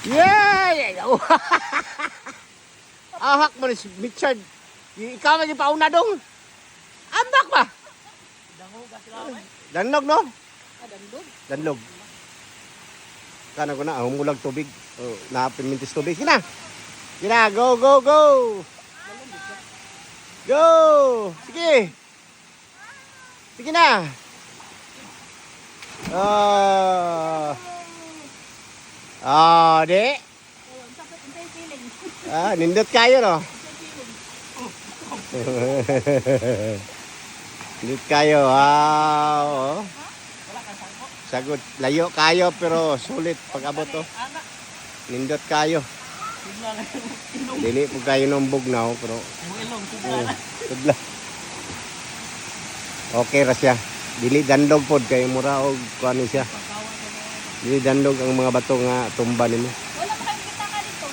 Yeah! Ahak mo ni si Richard. Ikaw lagi pauna dong. Ambak pa. Danlog no? Danlog. Kana ko na humulag tubig. Oh, napimintis tubig. Kina. Kina, go go go. Go. Sige. Sige na. Dek. Nindot kayo no. Nindot kayo. Wow. Sagot, layo kayo pero sulit pag-abot to. Nindot kayo. Dili po kayo ng bugnaw pero tudla. Okay ra siya. Dili dandog pod kay mura og kuano siya. Dili dandog ang mga bato nga tumba nimo. Wala pa kami kita ka dito.